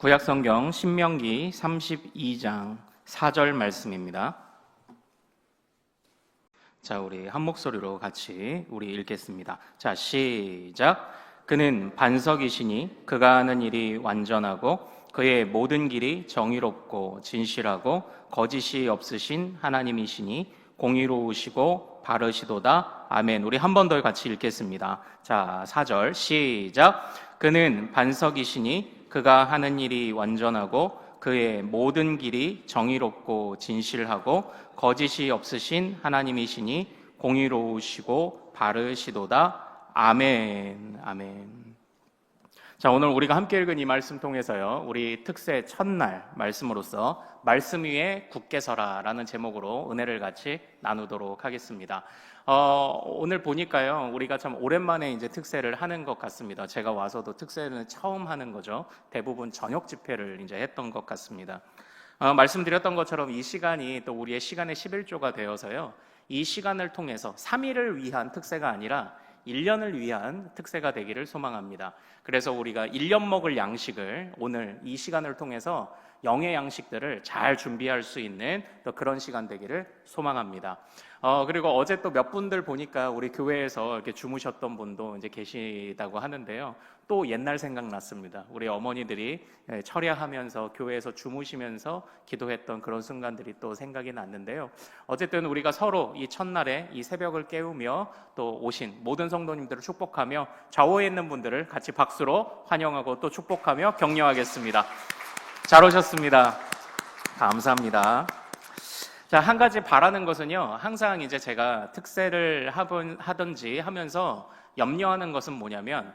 구약성경 신명기 32장 4절 말씀입니다. 자, 우리 한 목소리로 같이 읽겠습니다. 자, 시작. 그는 반석이시니 그가 하는 일이 완전하고 그의 모든 길이 정의롭고 진실하고 거짓이 없으신 하나님이시니 공의로우시고 바르시도다. 아멘. 우리 한 번 더 같이 읽겠습니다. 자, 4절 시작. 그는 반석이시니 그가 하는 일이 완전하고 그의 모든 길이 정의롭고 진실하고 거짓이 없으신 하나님이시니 공의로우시고 바르시도다. 아멘. 아멘. 자, 오늘 우리가 함께 읽은 이 말씀 통해서요, 우리 특세 첫날 말씀으로서 말씀 위에 굳게 서라라는 제목으로 은혜를 같이 나누도록 하겠습니다. 오늘 보니까요, 우리가 참 오랜만에 이제 특세를 하는 것 같습니다. 제가 와서도 특세는 처음 하는 거죠. 대부분 저녁 집회를 이제 했던 것 같습니다. 말씀드렸던 것처럼 이 시간이 또 우리의 시간의 11조가 되어서요, 이 시간을 통해서 3일을 위한 특세가 아니라 1년을 위한 특세가 되기를 소망합니다. 그래서 우리가 1년 먹을 양식을 오늘 이 시간을 통해서 영의 양식들을 잘 준비할 수 있는 또 그런 시간 되기를 소망합니다. 그리고 어제 또 몇 분들 보니까 우리 교회에서 이렇게 주무셨던 분도 이제 계시다고 하는데요. 또 옛날 생각났습니다. 우리 어머니들이 철야하면서 교회에서 주무시면서 기도했던 그런 순간들이 또 생각이 났는데요. 어쨌든 우리가 서로 이 첫날에 이 새벽을 깨우며 또 오신 모든 성도님들을 축복하며 좌우에 있는 분들을 같이 박수로 환영하고 또 축복하며 격려하겠습니다. 잘 오셨습니다. 감사합니다. 자, 한 가지 바라는 것은요, 항상 이제 제가 특세를 하든지 하면서 염려하는 것은 뭐냐면,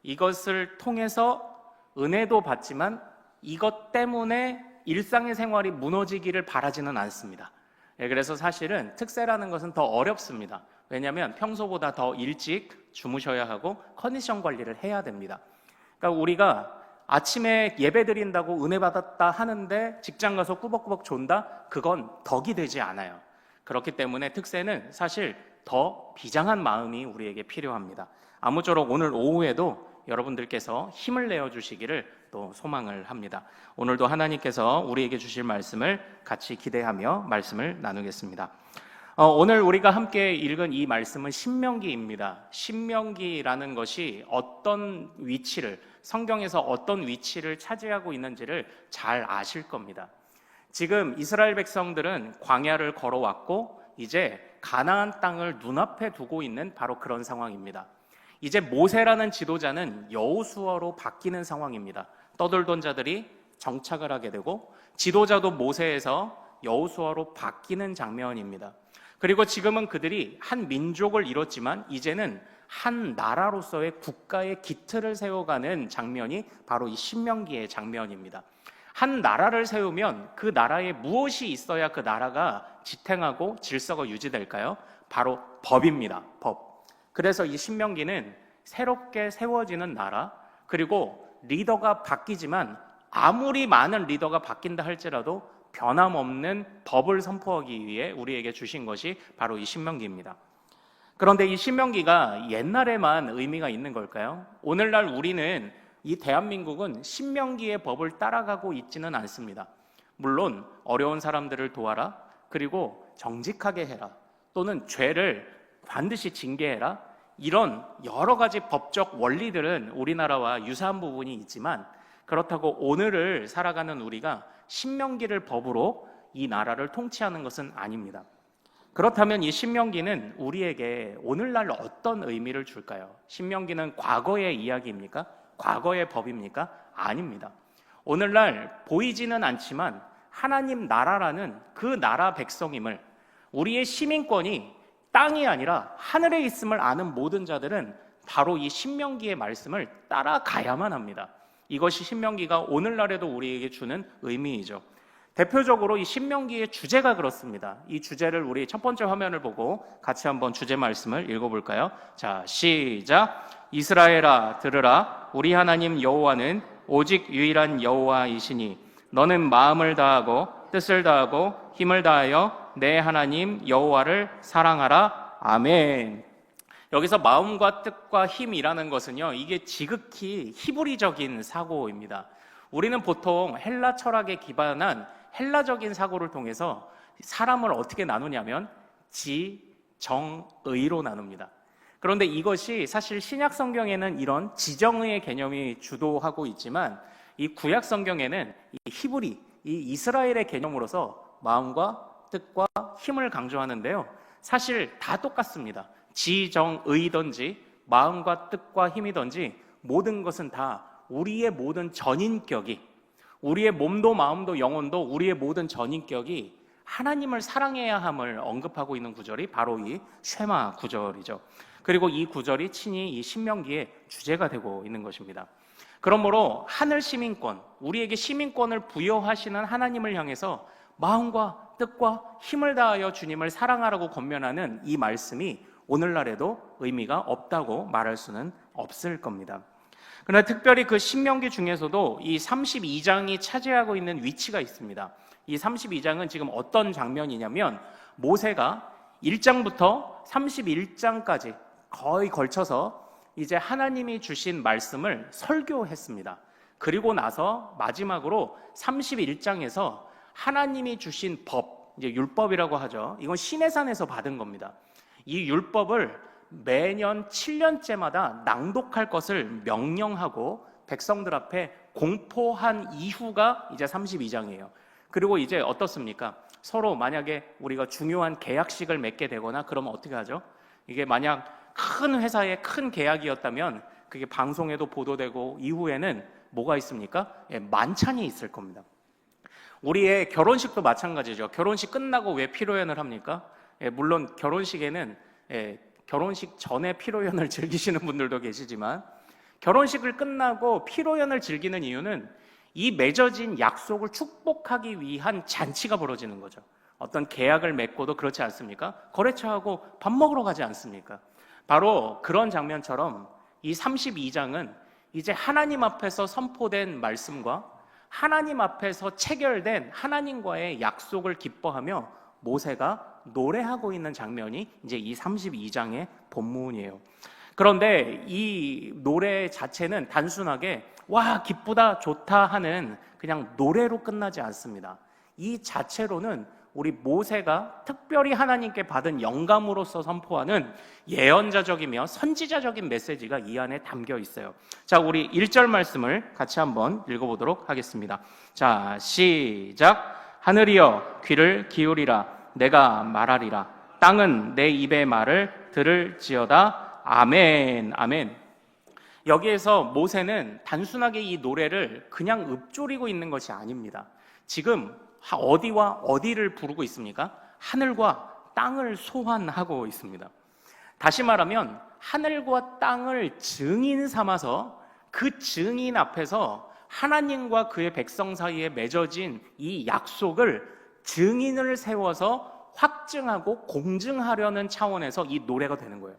이것을 통해서 은혜도 받지만 이것 때문에 일상의 생활이 무너지기를 바라지는 않습니다. 그래서 사실은 특세라는 것은 더 어렵습니다. 왜냐하면 평소보다 더 일찍 주무셔야 하고 컨디션 관리를 해야 됩니다. 그러니까 우리가 아침에 예배 드린다고 은혜 받았다 하는데 직장 가서 꾸벅꾸벅 존다? 그건 덕이 되지 않아요. 그렇기 때문에 특세는 사실 더 비장한 마음이 우리에게 필요합니다. 아무쪼록 오늘 오후에도 여러분들께서 힘을 내어주시기를 또 소망을 합니다. 오늘도 하나님께서 우리에게 주실 말씀을 같이 기대하며 말씀을 나누겠습니다. 오늘 우리가 함께 읽은 이 말씀은 신명기입니다. 신명기라는 것이 어떤 위치를, 성경에서 어떤 위치를 차지하고 있는지를 잘 아실 겁니다. 지금 이스라엘 백성들은 광야를 걸어왔고 이제 가나안 땅을 눈앞에 두고 있는 바로 그런 상황입니다. 이제 모세라는 지도자는 여호수아로 바뀌는 상황입니다. 떠돌던 자들이 정착을 하게 되고 지도자도 모세에서 여호수아로 바뀌는 장면입니다. 그리고 지금은 그들이 한 민족을 이뤘지만 이제는 한 나라로서의 국가의 기틀을 세워가는 장면이 바로 이 신명기의 장면입니다. 한 나라를 세우면 그 나라에 무엇이 있어야 그 나라가 지탱하고 질서가 유지될까요? 바로 법입니다. 법. 그래서 이 신명기는 새롭게 세워지는 나라, 그리고 리더가 바뀌지만 아무리 많은 리더가 바뀐다 할지라도 변함없는 법을 선포하기 위해 우리에게 주신 것이 바로 이 신명기입니다. 그런데 이 신명기가 옛날에만 의미가 있는 걸까요? 오늘날 우리는, 이 대한민국은 신명기의 법을 따라가고 있지는 않습니다. 물론 어려운 사람들을 도와라, 그리고 정직하게 해라, 또는 죄를 반드시 징계해라, 이런 여러 가지 법적 원리들은 우리나라와 유사한 부분이 있지만, 그렇다고 오늘을 살아가는 우리가 신명기를 법으로 이 나라를 통치하는 것은 아닙니다. 그렇다면 이 신명기는 우리에게 오늘날 어떤 의미를 줄까요? 신명기는 과거의 이야기입니까? 과거의 법입니까? 아닙니다. 오늘날 보이지는 않지만 하나님 나라라는 그 나라 백성임을, 우리의 시민권이 땅이 아니라 하늘에 있음을 아는 모든 자들은 바로 이 신명기의 말씀을 따라가야만 합니다. 이것이 신명기가 오늘날에도 우리에게 주는 의미이죠. 대표적으로 이 신명기의 주제가 그렇습니다. 이 주제를 우리 첫 번째 화면을 보고 같이 한번 주제 말씀을 읽어볼까요? 자, 시작. 이스라엘아 들으라. 우리 하나님 여호와는 오직 유일한 여호와이시니 너는 마음을 다하고 뜻을 다하고 힘을 다하여 내 하나님 여호와를 사랑하라. 아멘. 여기서 마음과 뜻과 힘이라는 것은요, 이게 지극히 히브리적인 사고입니다. 우리는 보통 헬라 철학에 기반한 헬라적인 사고를 통해서 사람을 어떻게 나누냐면 지, 정, 의로 나눕니다. 그런데 이것이 사실 신약 성경에는 이런 지정의의 개념이 주도하고 있지만 이 구약 성경에는 이 히브리, 이 이스라엘의 개념으로서 마음과 뜻과 힘을 강조하는데요. 사실 다 똑같습니다. 지, 정, 의든지 마음과 뜻과 힘이든지 모든 것은 다 우리의 모든 전인격이, 우리의 몸도 마음도 영혼도 우리의 모든 전인격이 하나님을 사랑해야 함을 언급하고 있는 구절이 바로 이 쉐마 구절이죠. 그리고 이 구절이 친히 이 신명기의 주제가 되고 있는 것입니다. 그러므로 하늘 시민권, 우리에게 시민권을 부여하시는 하나님을 향해서 마음과 뜻과 힘을 다하여 주님을 사랑하라고 권면하는 이 말씀이 오늘날에도 의미가 없다고 말할 수는 없을 겁니다. 그러나 특별히 그 신명기 중에서도 이 32장이 차지하고 있는 위치가 있습니다. 이 32장은 지금 어떤 장면이냐면 모세가 1장부터 31장까지 거의 걸쳐서 이제 하나님이 주신 말씀을 설교했습니다. 그리고 나서 마지막으로 31장에서 하나님이 주신 법, 이제 율법이라고 하죠. 이건 시내산에서 받은 겁니다. 이 율법을 매년 7년째마다 낭독할 것을 명령하고 백성들 앞에 공포한 이후가 이제 32장이에요. 그리고 이제 어떻습니까? 서로 만약에 우리가 중요한 계약식을 맺게 되거나 그러면 어떻게 하죠? 이게 만약 큰 회사의 큰 계약이었다면 그게 방송에도 보도되고 이후에는 뭐가 있습니까? 만찬이 있을 겁니다. 우리의 결혼식도 마찬가지죠. 결혼식 끝나고 왜 피로연을 합니까? 물론 결혼식에는 결혼식 전에 피로연을 즐기시는 분들도 계시지만 결혼식을 끝나고 피로연을 즐기는 이유는 이 맺어진 약속을 축복하기 위한 잔치가 벌어지는 거죠. 어떤 계약을 맺고도 그렇지 않습니까? 거래처하고 밥 먹으러 가지 않습니까? 바로 그런 장면처럼 이 32장은 이제 하나님 앞에서 선포된 말씀과 하나님 앞에서 체결된 하나님과의 약속을 기뻐하며 모세가 노래하고 있는 장면이 이제 이 32장의 본문이에요. 그런데 이 노래 자체는 단순하게 와 기쁘다 좋다 하는 그냥 노래로 끝나지 않습니다. 이 자체로는 우리 모세가 특별히 하나님께 받은 영감으로서 선포하는 예언자적이며 선지자적인 메시지가 이 안에 담겨 있어요. 자, 우리 1절 말씀을 같이 한번 읽어보도록 하겠습니다. 자, 시작. 하늘이여 귀를 기울이라 내가 말하리라 땅은 내 입의 말을 들을지어다. 아멘. 아멘. 여기에서 모세는 단순하게 이 노래를 그냥 읊조리고 있는 것이 아닙니다. 지금 어디와 어디를 부르고 있습니까? 하늘과 땅을 소환하고 있습니다. 다시 말하면 하늘과 땅을 증인 삼아서 그 증인 앞에서 하나님과 그의 백성 사이에 맺어진 이 약속을 증인을 세워서 확증하고 공증하려는 차원에서 이 노래가 되는 거예요.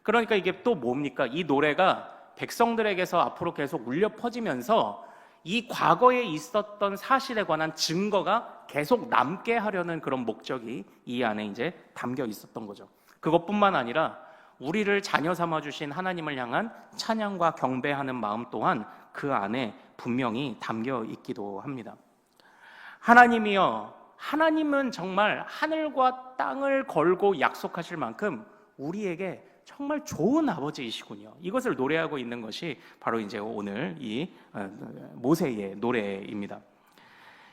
그러니까 이게 또 뭡니까? 이 노래가 백성들에게서 앞으로 계속 울려 퍼지면서 이 과거에 있었던 사실에 관한 증거가 계속 남게 하려는 그런 목적이 이 안에 이제 담겨 있었던 거죠. 그것뿐만 아니라 우리를 자녀 삼아 주신 하나님을 향한 찬양과 경배하는 마음 또한 그 안에 분명히 담겨 있기도 합니다. 하나님이여, 하나님은 정말 하늘과 땅을 걸고 약속하실 만큼 우리에게 정말 좋은 아버지이시군요. 이것을 노래하고 있는 것이 바로 이제 오늘 이 모세의 노래입니다.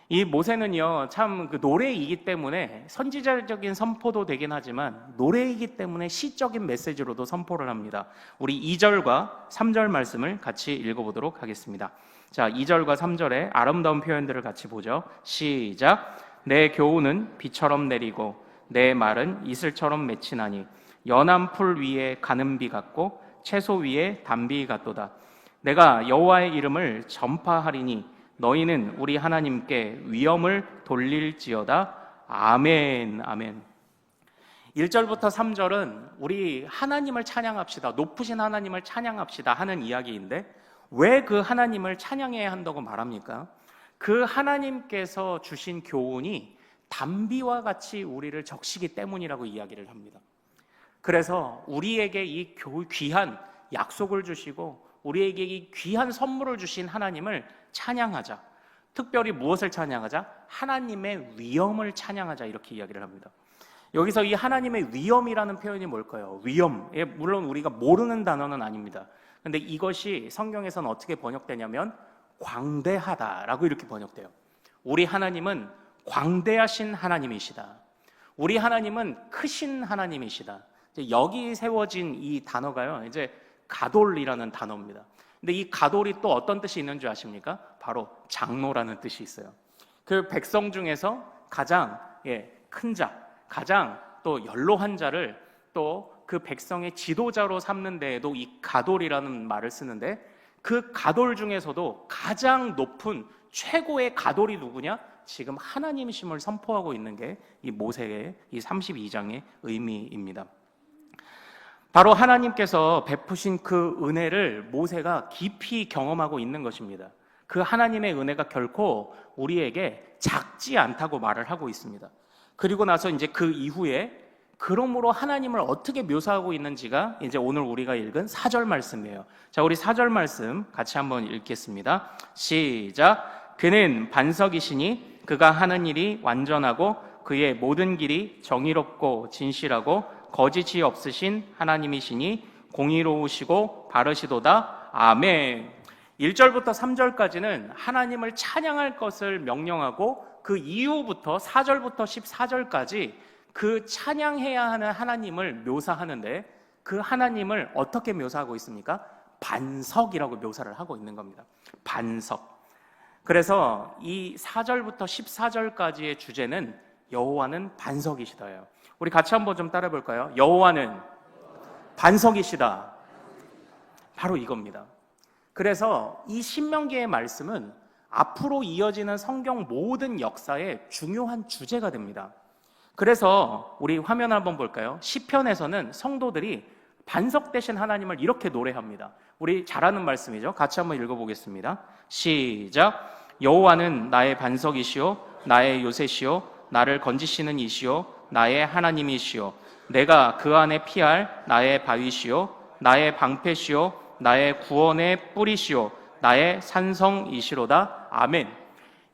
이 모세는요, 참 그 노래이기 때문에 선지자적인 선포도 되긴 하지만 노래이기 때문에 시적인 메시지로도 선포를 합니다. 우리 2절과 3절 말씀을 같이 읽어보도록 하겠습니다. 자, 2절과 3절의 아름다운 표현들을 같이 보죠. 시작. 내 교훈은 비처럼 내리고 내 말은 이슬처럼 맺히나니 연한 풀 위에 가는 비 같고 채소 위에 단비 같도다. 내가 여호와의 이름을 전파하리니 너희는 우리 하나님께 위엄을 돌릴지어다. 아멘. 아멘. 1절부터 3절은 우리 하나님을 찬양합시다, 높으신 하나님을 찬양합시다 하는 이야기인데 왜 그 하나님을 찬양해야 한다고 말합니까? 그 하나님께서 주신 교훈이 단비와 같이 우리를 적시기 때문이라고 이야기를 합니다. 그래서 우리에게 이 귀한 약속을 주시고 우리에게 이 귀한 선물을 주신 하나님을 찬양하자. 특별히 무엇을 찬양하자? 하나님의 위엄을 찬양하자, 이렇게 이야기를 합니다. 여기서 이 하나님의 위엄이라는 표현이 뭘까요? 위엄, 물론 우리가 모르는 단어는 아닙니다. 근데 이것이 성경에서는 어떻게 번역되냐면 광대하다라고 이렇게 번역돼요. 우리 하나님은 광대하신 하나님이시다. 우리 하나님은 크신 하나님이시다. 여기 세워진 이 단어가요, 이제 가돌이라는 단어입니다. 근데 이 가돌이 또 어떤 뜻이 있는 줄 아십니까? 바로 장로라는 뜻이 있어요. 그 백성 중에서 가장 큰 자, 가장 또 연로한 자를 또 그 백성의 지도자로 삼는 데에도 이 가돌이라는 말을 쓰는데, 그 가돌 중에서도 가장 높은 최고의 가돌이 누구냐? 지금 하나님이심을 선포하고 있는 게 이 모세의 이 32장의 의미입니다. 바로 하나님께서 베푸신 그 은혜를 모세가 깊이 경험하고 있는 것입니다. 그 하나님의 은혜가 결코 우리에게 작지 않다고 말을 하고 있습니다. 그리고 나서 이제 그 이후에 그러므로 하나님을 어떻게 묘사하고 있는지가 이제 오늘 우리가 읽은 4절 말씀이에요. 자, 우리 4절 말씀 같이 한번 읽겠습니다. 시작. 그는 반석이시니 그가 하는 일이 완전하고 그의 모든 길이 정의롭고 진실하고 거짓이 없으신 하나님이시니 공의로우시고 바르시도다. 아멘. 1절부터 3절까지는 하나님을 찬양할 것을 명령하고, 그 이후부터 4절부터 14절까지 그 찬양해야 하는 하나님을 묘사하는데, 그 하나님을 어떻게 묘사하고 있습니까? 반석이라고 묘사를 하고 있는 겁니다. 반석. 그래서 이 4절부터 14절까지의 주제는 여호와는 반석이시다예요. 우리 같이 한번 좀 따라 볼까요? 여호와는 반석이시다. 바로 이겁니다. 그래서 이 신명기의 말씀은 앞으로 이어지는 성경 모든 역사의 중요한 주제가 됩니다. 그래서 우리 화면 한번 볼까요? 시편에서는 성도들이 반석 되신 하나님을 이렇게 노래합니다. 우리 잘 아는 말씀이죠. 같이 한번 읽어보겠습니다. 시작. 여호와는 나의 반석이시오, 나의 요새시오, 나를 건지시는 이시오, 나의 하나님이시오. 내가 그 안에 피할 나의 바위시오, 나의 방패시오, 나의 구원의 뿌리시오, 나의 산성이시로다. 아멘.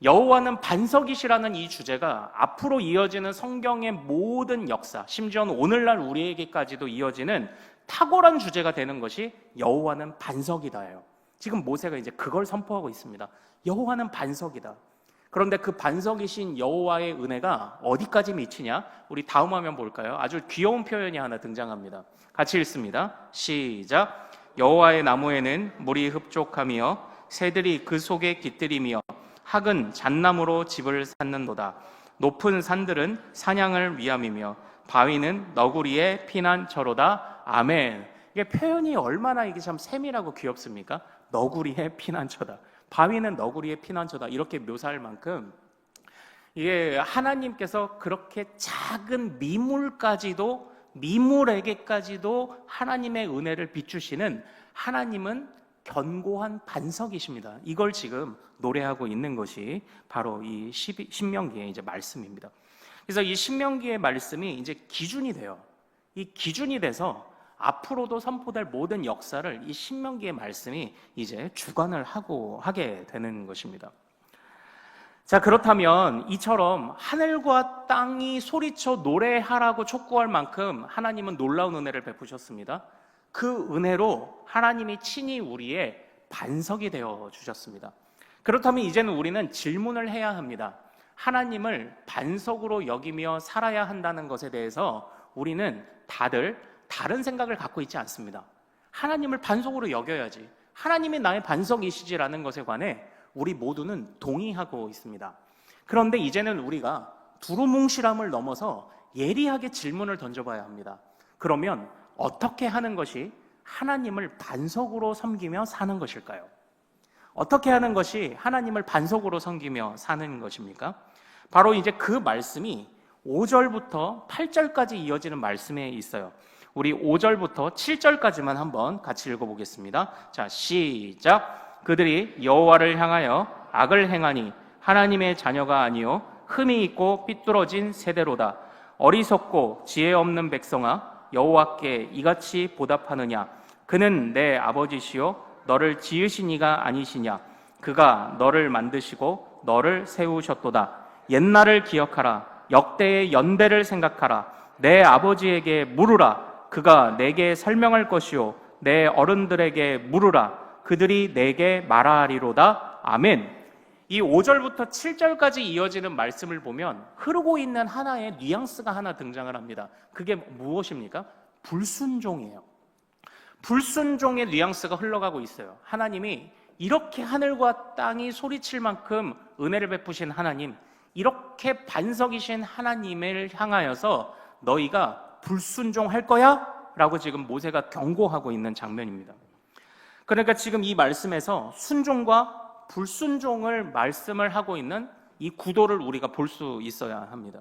여호와는 반석이시라는 이 주제가 앞으로 이어지는 성경의 모든 역사, 심지어는 오늘날 우리에게까지도 이어지는 탁월한 주제가 되는 것이 여호와는 반석이다예요. 지금 모세가 이제 그걸 선포하고 있습니다. 여호와는 반석이다. 그런데 그 반석이신 여호와의 은혜가 어디까지 미치냐? 우리 다음 화면 볼까요? 아주 귀여운 표현이 하나 등장합니다. 같이 읽습니다. 시작. 여호와의 나무에는 물이 흡족하며 새들이 그 속에 깃들이며 학은 잣나무로 집을 쌓는도다. 높은 산들은 사냥을 위함이며 바위는 너구리의 피난처로다. 아멘. 이게 표현이 얼마나 이게 참 세밀하고 귀엽습니까? 너구리의 피난처다. 바위는 너구리의 피난처다. 이렇게 묘사할 만큼 이게 하나님께서 그렇게 작은 미물에게까지도 하나님의 은혜를 비추시는, 하나님은 견고한 반석이십니다. 이걸 지금 노래하고 있는 것이 바로 이 신명기의 이제 말씀입니다. 그래서 이 신명기의 말씀이 이제 기준이 돼요. 이 기준이 돼서 앞으로도 선포될 모든 역사를 이 신명기의 말씀이 이제 주관을 하게 되는 것입니다. 자, 그렇다면 이처럼 하늘과 땅이 소리쳐 노래하라고 촉구할 만큼 하나님은 놀라운 은혜를 베푸셨습니다. 그 은혜로 하나님이 친히 우리의 반석이 되어 주셨습니다. 그렇다면 이제는 우리는 질문을 해야 합니다. 하나님을 반석으로 여기며 살아야 한다는 것에 대해서 우리는 다들 다른 생각을 갖고 있지 않습니다. 하나님을 반석으로 여겨야지, 하나님이 나의 반석이시지라는 것에 관해 우리 모두는 동의하고 있습니다. 그런데 이제는 우리가 두루뭉실함을 넘어서 예리하게 질문을 던져봐야 합니다. 그러면 어떻게 하는 것이 하나님을 반석으로 섬기며 사는 것일까요? 어떻게 하는 것이 하나님을 반석으로 섬기며 사는 것입니까? 바로 이제 그 말씀이 5절부터 8절까지 이어지는 말씀에 있어요. 우리 5절부터 7절까지만 한번 같이 읽어보겠습니다. 자, 시작. 그들이 여호와를 향하여 악을 행하니 하나님의 자녀가 아니요 흠이 있고 삐뚤어진 세대로다. 어리석고 지혜 없는 백성아, 여호와께 이같이 보답하느냐? 그는 내 아버지시요 너를 지으신 이가 아니시냐? 그가 너를 만드시고 너를 세우셨도다. 옛날을 기억하라. 역대의 연대를 생각하라. 내 아버지에게 물으라. 그가 내게 설명할 것이요 내 어른들에게 물으라. 그들이 내게 말하리로다. 아멘. 이 5절부터 7절까지 이어지는 말씀을 보면 흐르고 있는 하나의 뉘앙스가 하나 등장을 합니다. 그게 무엇입니까? 불순종이에요. 불순종의 뉘앙스가 흘러가고 있어요. 하나님이 이렇게 하늘과 땅이 소리칠 만큼 은혜를 베푸신 하나님, 이렇게 반석이신 하나님을 향하여서 너희가 불순종할 거야? 라고 지금 모세가 경고하고 있는 장면입니다. 그러니까 지금 이 말씀에서 순종과 불순종을 말씀을 하고 있는 이 구도를 우리가 볼 수 있어야 합니다.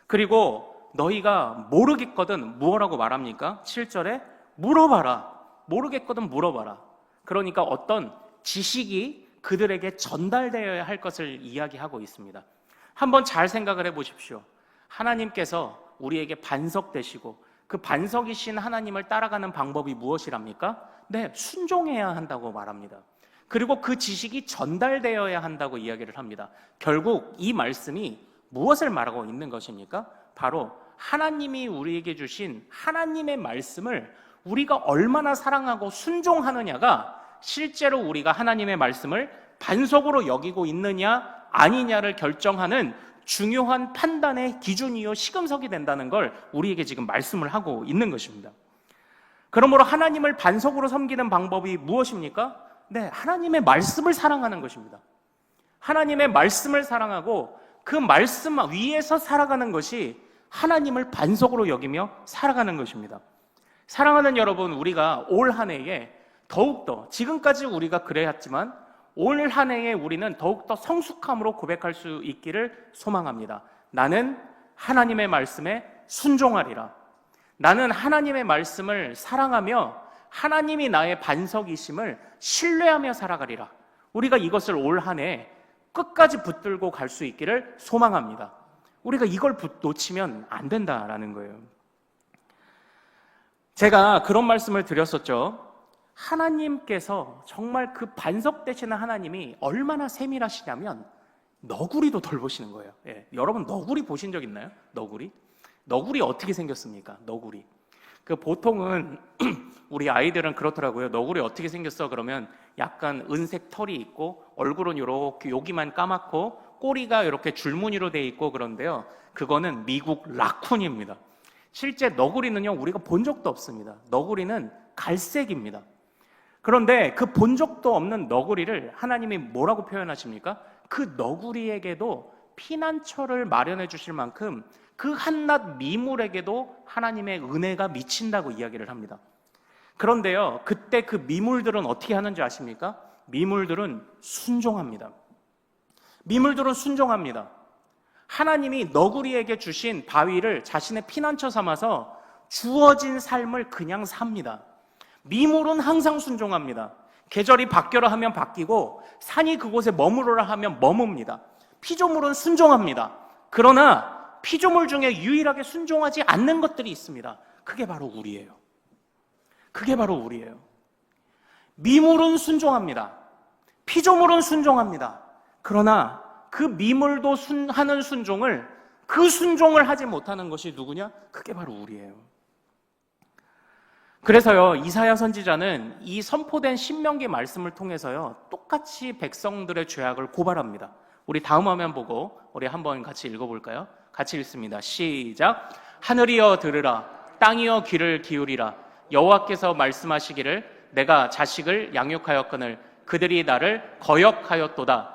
그리고 너희가 모르겠거든 뭐라고 말합니까? 7절에 물어봐라. 모르겠거든 물어봐라. 그러니까 어떤 지식이 그들에게 전달되어야 할 것을 이야기하고 있습니다. 한번 잘 생각을 해보십시오. 하나님께서 우리에게 반석 되시고 그 반석이신 하나님을 따라가는 방법이 무엇이랍니까? 네, 순종해야 한다고 말합니다. 그리고 그 지식이 전달되어야 한다고 이야기를 합니다. 결국 이 말씀이 무엇을 말하고 있는 것입니까? 바로 하나님이 우리에게 주신 하나님의 말씀을 우리가 얼마나 사랑하고 순종하느냐가 실제로 우리가 하나님의 말씀을 반석으로 여기고 있느냐 아니냐를 결정하는 중요한 판단의 기준이요 시금석이 된다는 걸 우리에게 지금 말씀을 하고 있는 것입니다. 그러므로 하나님을 반석으로 섬기는 방법이 무엇입니까? 네, 하나님의 말씀을 사랑하는 것입니다. 하나님의 말씀을 사랑하고 그 말씀 위에서 살아가는 것이 하나님을 반석으로 여기며 살아가는 것입니다. 사랑하는 여러분, 우리가 올 한 해에 더욱더 지금까지 우리가 그래왔지만 올 한 해에 우리는 더욱더 성숙함으로 고백할 수 있기를 소망합니다. 나는 하나님의 말씀에 순종하리라. 나는 하나님의 말씀을 사랑하며 하나님이 나의 반석이심을 신뢰하며 살아가리라. 우리가 이것을 올 한 해 끝까지 붙들고 갈 수 있기를 소망합니다. 우리가 이걸 놓치면 안 된다라는 거예요. 제가 그런 말씀을 드렸었죠. 하나님께서 정말 그 반석 되시는 하나님이 얼마나 세밀하시냐면 너구리도 돌보시는 거예요. 예, 여러분 너구리 보신 적 있나요? 너구리? 너구리 어떻게 생겼습니까? 너구리. 그 보통은 우리 아이들은 그렇더라고요. 너구리 어떻게 생겼어? 그러면 약간 은색 털이 있고 얼굴은 이렇게 여기만 까맣고 꼬리가 이렇게 줄무늬로 돼 있고 그런데요. 그거는 미국 라쿤입니다. 실제 너구리는요 우리가 본 적도 없습니다. 너구리는 갈색입니다. 그런데 그 본 적도 없는 너구리를 하나님이 뭐라고 표현하십니까? 그 너구리에게도 피난처를 마련해 주실 만큼 그 한낱 미물에게도 하나님의 은혜가 미친다고 이야기를 합니다. 그런데요, 그때 그 미물들은 어떻게 하는지 아십니까? 미물들은 순종합니다. 미물들은 순종합니다. 하나님이 너구리에게 주신 바위를 자신의 피난처 삼아서 주어진 삶을 그냥 삽니다. 미물은 항상 순종합니다. 계절이 바뀌어라 하면 바뀌고 산이 그곳에 머무르라 하면 머뭅니다. 피조물은 순종합니다. 그러나 피조물 중에 유일하게 순종하지 않는 것들이 있습니다. 그게 바로 우리예요. 그게 바로 우리예요. 미물은 순종합니다. 피조물은 순종합니다. 그러나 그 미물도 하는 순종을 그 순종을 하지 못하는 것이 누구냐? 그게 바로 우리예요. 그래서요, 이사야 선지자는 이 선포된 신명기 말씀을 통해서요, 똑같이 백성들의 죄악을 고발합니다. 우리 다음 화면 보고 우리 한번 같이 읽어볼까요? 같이 읽습니다. 시작. 하늘이여 들으라. 땅이여 귀를 기울이라. 여호와께서 말씀하시기를 내가 자식을 양육하였거늘 그들이 나를 거역하였도다.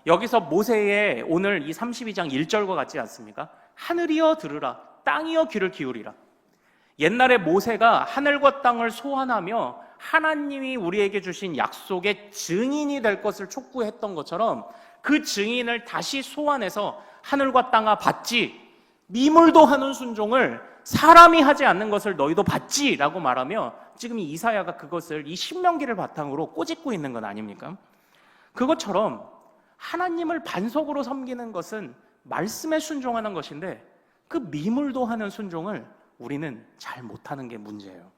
여기서 모세의 오늘 이 32장 1절과 같지 않습니까? 하늘이여 들으라. 땅이여 귀를 기울이라. 옛날에 모세가 하늘과 땅을 소환하며 하나님이 우리에게 주신 약속의 증인이 될 것을 촉구했던 것처럼 그 증인을 다시 소환해서 하늘과 땅아 받지, 미물도 하는 순종을 사람이 하지 않는 것을 너희도 받지 라고 말하며 지금 이 이사야가 그것을 이 신명기를 바탕으로 꼬집고 있는 건 아닙니까? 그것처럼 하나님을 반석으로 섬기는 것은 말씀에 순종하는 것인데 그 미물도 하는 순종을 우리는 잘 못하는 게 문제예요.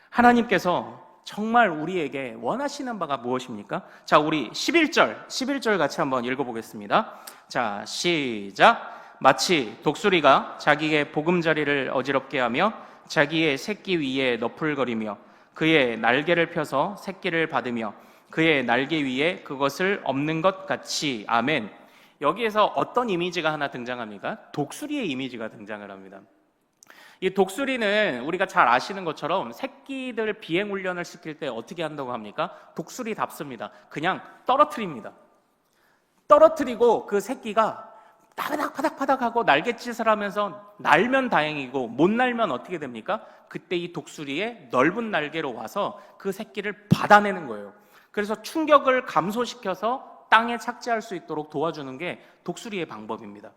하나님께서 정말 우리에게 원하시는 바가 무엇입니까? 자, 우리 11절 같이 한번 읽어보겠습니다. 자, 시작. 마치 독수리가 자기의 보금자리를 어지럽게 하며 자기의 새끼 위에 너풀거리며 그의 날개를 펴서 새끼를 받으며 그의 날개 위에 그것을 엎는 것 같이. 아멘. 여기에서 어떤 이미지가 하나 등장합니까? 독수리의 이미지가 등장을 합니다. 이 독수리는 우리가 잘 아시는 것처럼 새끼들 비행 훈련을 시킬 때 어떻게 한다고 합니까? 독수리답습니다. 그냥 떨어뜨립니다. 떨어뜨리고 그 새끼가 파닥파닥하고 날갯짓을 하면서 날면 다행이고 못 날면 어떻게 됩니까? 그때 이 독수리의 넓은 날개로 와서 그 새끼를 받아내는 거예요. 그래서 충격을 감소시켜서 땅에 착지할 수 있도록 도와주는 게 독수리의 방법입니다.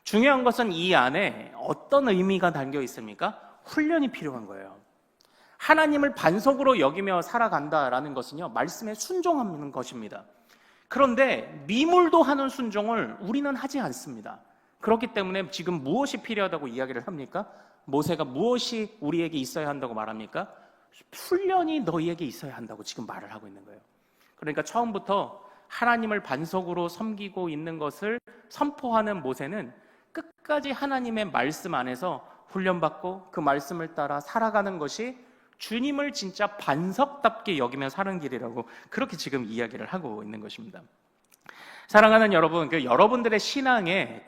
중요한 것은 이 안에 어떤 의미가 담겨 있습니까? 훈련이 필요한 거예요. 하나님을 반석으로 여기며 살아간다라는 것은요, 말씀에 순종하는 것입니다. 그런데 미물도 하는 순종을 우리는 하지 않습니다. 그렇기 때문에 지금 무엇이 필요하다고 이야기를 합니까? 모세가 무엇이 우리에게 있어야 한다고 말합니까? 훈련이 너희에게 있어야 한다고 지금 말을 하고 있는 거예요. 그러니까 처음부터 하나님을 반석으로 섬기고 있는 것을 선포하는 모세는 끝까지 하나님의 말씀 안에서 훈련받고 그 말씀을 따라 살아가는 것이 주님을 진짜 반석답게 여기며 사는 길이라고 그렇게 지금 이야기를 하고 있는 것입니다. 사랑하는 여러분, 여러분들의 신앙에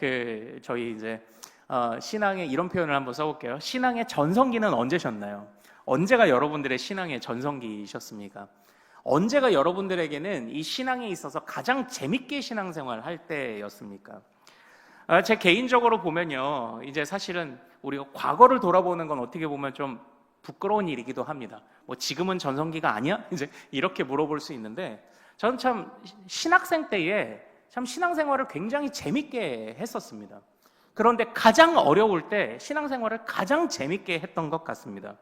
저희 이제 신앙에 이런 표현을 한번 써볼게요. 신앙의 전성기는 언제셨나요? 언제가 여러분들의 신앙의 전성기셨습니까? 언제가 여러분들에게는 이 신앙에 있어서 가장 재밌게 신앙생활을 할 때였습니까? 제 개인적으로 보면요, 이제 사실은 우리가 과거를 돌아보는 건 어떻게 보면 좀 부끄러운 일이기도 합니다. 뭐 지금은 전성기가 아니야? 이제 이렇게 물어볼 수 있는데, 저는 참 신학생 때에 참 신앙생활을 굉장히 재밌게 했었습니다. 그런데 가장 어려울 때 신앙생활을 가장 재밌게 했던 것 같습니다.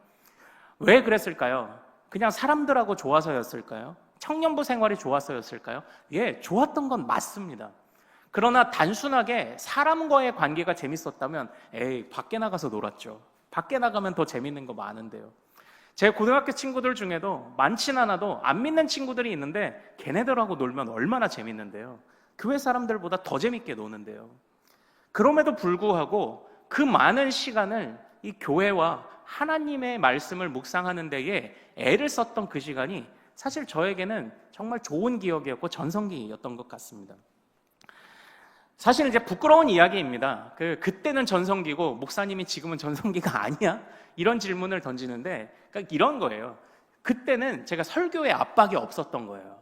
왜 그랬을까요? 그냥 사람들하고 좋아서였을까요? 청년부 생활이 좋아서였을까요? 예, 좋았던 건 맞습니다. 그러나 단순하게 사람과의 관계가 재밌었다면 밖에 나가서 놀았죠. 밖에 나가면 더 재밌는 거 많은데요. 제 고등학교 친구들 중에도 많진 않아도 안 믿는 친구들이 있는데 걔네들하고 놀면 얼마나 재밌는데요. 교회 사람들보다 더 재밌게 노는데요. 그럼에도 불구하고 그 많은 시간을 이 교회와 하나님의 말씀을 묵상하는 데에 애를 썼던 그 시간이 사실 저에게는 정말 좋은 기억이었고 전성기였던 것 같습니다. 사실 이제 부끄러운 이야기입니다. 그때는 전성기고 목사님이 지금은 전성기가 아니야? 이런 질문을 던지는데, 그러니까 이런 거예요. 그때는 제가 설교에 압박이 없었던 거예요.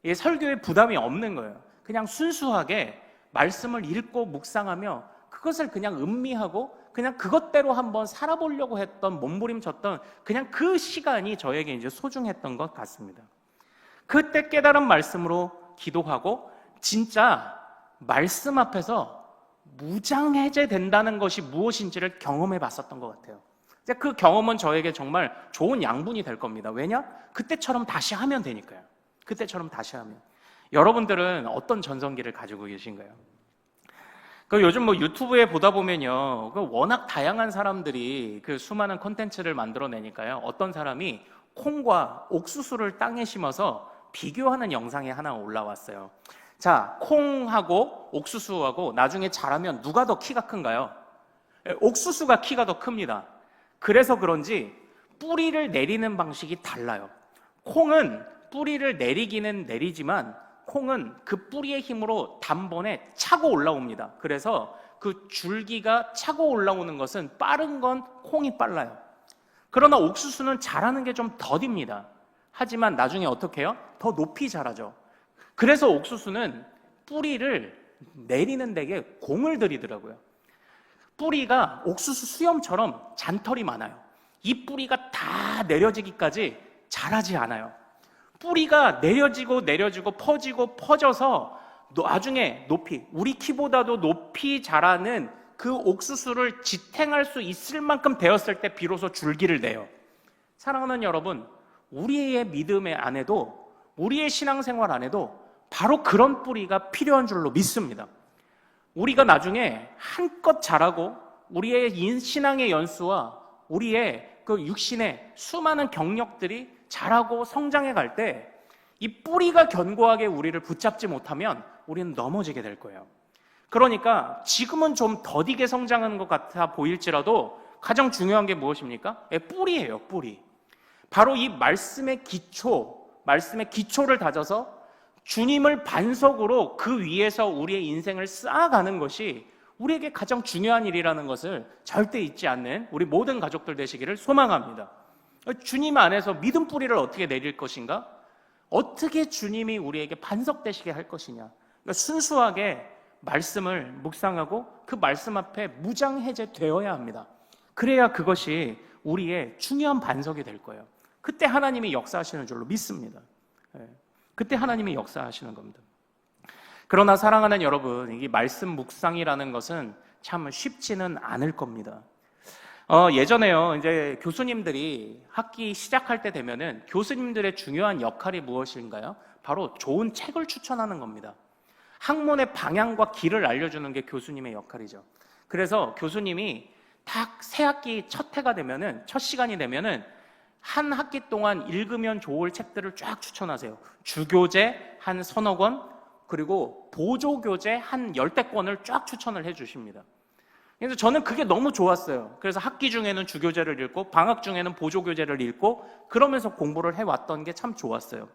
이 설교에 부담이 없는 거예요. 그냥 순수하게 말씀을 읽고 묵상하며 그것을 그냥 음미하고 그냥 그것대로 한번 살아보려고 했던, 몸부림쳤던 그냥 그 시간이 저에게 이제 소중했던 것 같습니다. 그때 깨달은 말씀으로 기도하고 진짜 말씀 앞에서 무장해제된다는 것이 무엇인지를 경험해 봤었던 것 같아요. 그 경험은 저에게 정말 좋은 양분이 될 겁니다. 왜냐? 그때처럼 다시 하면 되니까요. 그때처럼 다시 하면. 여러분들은 어떤 전성기를 가지고 계신가요? 요즘 뭐 유튜브에 보다 보면요, 워낙 다양한 사람들이 수많은 콘텐츠를 만들어내니까요. 어떤 사람이 콩과 옥수수를 땅에 심어서 비교하는 영상이 하나 올라왔어요. 자, 콩하고 옥수수하고 나중에 자라면 누가 더 키가 큰가요? 옥수수가 키가 더 큽니다. 그래서 그런지 뿌리를 내리는 방식이 달라요. 콩은 뿌리를 내리기는 내리지만 콩은 그 뿌리의 힘으로 단번에 차고 올라옵니다. 그래서 그 줄기가 차고 올라오는 것은 빠른 건 콩이 빨라요. 그러나 옥수수는 자라는 게 좀 더딥니다. 하지만 나중에 어떻게 해요? 더 높이 자라죠. 그래서 옥수수는 뿌리를 내리는 데에 공을 들이더라고요. 뿌리가 옥수수 수염처럼 잔털이 많아요. 이 뿌리가 다 내려지기까지 자라지 않아요. 뿌리가 내려지고 퍼지고 퍼져서 나중에 높이, 우리 키보다도 높이 자라는 그 옥수수를 지탱할 수 있을 만큼 되었을 때 비로소 줄기를 내요. 사랑하는 여러분, 우리의 믿음의 안에도, 우리의 신앙생활 안에도 바로 그런 뿌리가 필요한 줄로 믿습니다. 우리가 나중에 한껏 자라고 우리의 신앙의 연수와 우리의 그 육신의 수많은 경력들이 자라고 성장해 갈 때 이 뿌리가 견고하게 우리를 붙잡지 못하면 우리는 넘어지게 될 거예요. 그러니까 지금은 좀 더디게 성장하는 것 같아 보일지라도 가장 중요한 게 무엇입니까? 뿌리예요, 뿌리. 바로 이 말씀의 기초를 다져서 주님을 반석으로 그 위에서 우리의 인생을 쌓아가는 것이 우리에게 가장 중요한 일이라는 것을 절대 잊지 않는 우리 모든 가족들 되시기를 소망합니다. 주님 안에서 믿음 뿌리를 어떻게 내릴 것인가? 어떻게 주님이 우리에게 반석 되시게 할 것이냐? 그러니까 순수하게 말씀을 묵상하고 그 말씀 앞에 무장해제되어야 합니다. 그래야 그것이 우리의 중요한 반석이 될 거예요. 그때 하나님이 역사하시는 줄로 믿습니다. 그때 하나님이 역사하시는 겁니다. 그러나 사랑하는 여러분, 이 말씀 묵상이라는 것은 참 쉽지는 않을 겁니다. 예전에요, 이제 교수님들이 학기 시작할 때 되면은 교수님들의 중요한 역할이 무엇인가요? 바로 좋은 책을 추천하는 겁니다. 학문의 방향과 길을 알려주는 게 교수님의 역할이죠. 그래서 교수님이 딱 새 학기 첫 해가 되면은, 첫 시간이 되면은 한 학기 동안 읽으면 좋을 책들을 쫙 추천하세요. 주교재 한 서너 권, 그리고 보조교재 한 10권을 쫙 추천을 해주십니다. 그래서 저는 그게 너무 좋았어요. 그래서 학기 중에는 주교재를 읽고 방학 중에는 보조교재를 읽고 그러면서 공부를 해왔던 게 참 좋았어요.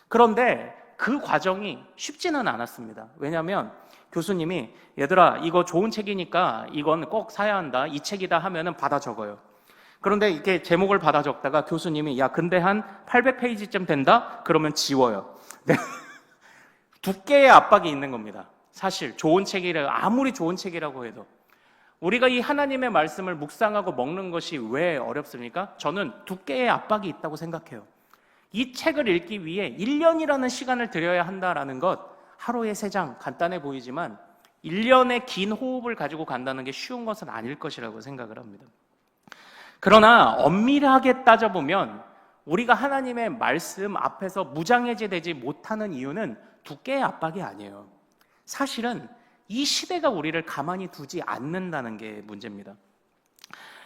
그런데 그 과정이 쉽지는 않았습니다. 왜냐하면 교수님이 얘들아 이거 좋은 책이니까 이건 꼭 사야 한다, 이 책이다 하면은 받아 적어요. 그런데 이렇게 제목을 받아 적다가 교수님이 야 근데 한 800페이지쯤 된다? 그러면 지워요. 네. 두께의 압박이 있는 겁니다. 사실 좋은 책이라 아무리 좋은 책이라고 해도 우리가 이 하나님의 말씀을 묵상하고 먹는 것이 왜 어렵습니까? 저는 두께의 압박이 있다고 생각해요. 이 책을 읽기 위해 1년이라는 시간을 들여야 한다라는 것, 하루에 3장 간단해 보이지만 1년의 긴 호흡을 가지고 간다는 게 쉬운 것은 아닐 것이라고 생각을 합니다. 그러나 엄밀하게 따져보면 우리가 하나님의 말씀 앞에서 무장해제되지 못하는 이유는 두께의 압박이 아니에요. 사실은 이 시대가 우리를 가만히 두지 않는다는 게 문제입니다.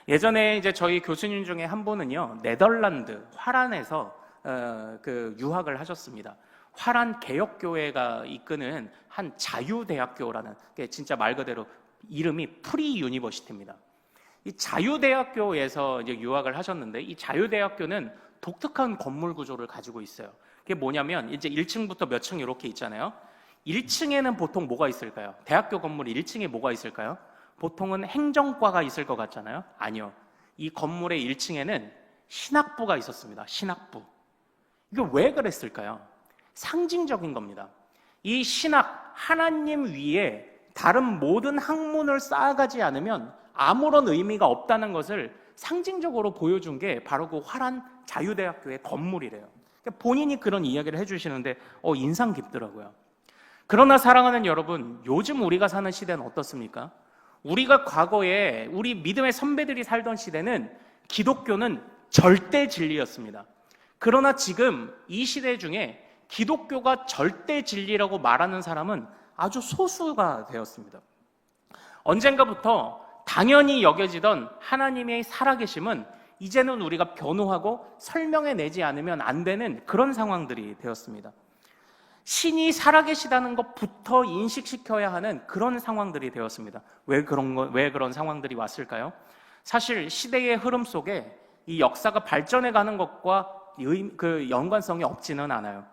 예전에 이제 저희 교수님 중에 한 분은요, 네덜란드 화란에서 유학을 하셨습니다. 화란 개혁교회가 이끄는 한 자유대학교라는 게 진짜 말 그대로 이름이 프리 유니버시티입니다. 이 자유대학교에서 이제 유학을 하셨는데 이 자유대학교는 독특한 건물 구조를 가지고 있어요. 그게 뭐냐면 이제 1층부터 몇 층 이렇게 있잖아요. 1층에는 보통 뭐가 있을까요? 대학교 건물 1층에 뭐가 있을까요? 보통은 행정과가 있을 것 같잖아요. 아니요. 이 건물의 1층에는 신학부가 있었습니다. 신학부. 이게 왜 그랬을까요? 상징적인 겁니다. 이 신학, 하나님 위에 다른 모든 학문을 쌓아가지 않으면 아무런 의미가 없다는 것을 상징적으로 보여준 게 바로 그 화란 자유대학교의 건물이래요. 그러니까 본인이 그런 이야기를 해주시는데 인상 깊더라고요. 그러나 사랑하는 여러분, 요즘 우리가 사는 시대는 어떻습니까? 우리가 과거에 우리 믿음의 선배들이 살던 시대는 기독교는 절대 진리였습니다. 그러나 지금 이 시대 중에 기독교가 절대 진리라고 말하는 사람은 아주 소수가 되었습니다. 언젠가부터 당연히 여겨지던 하나님의 살아계심은 이제는 우리가 변호하고 설명해내지 않으면 안 되는 그런 상황들이 되었습니다. 신이 살아계시다는 것부터 인식시켜야 하는 그런 상황들이 되었습니다. 왜 그런 상황들이 왔을까요? 사실 시대의 흐름 속에 이 역사가 발전해가는 것과 그 연관성이 없지는 않아요.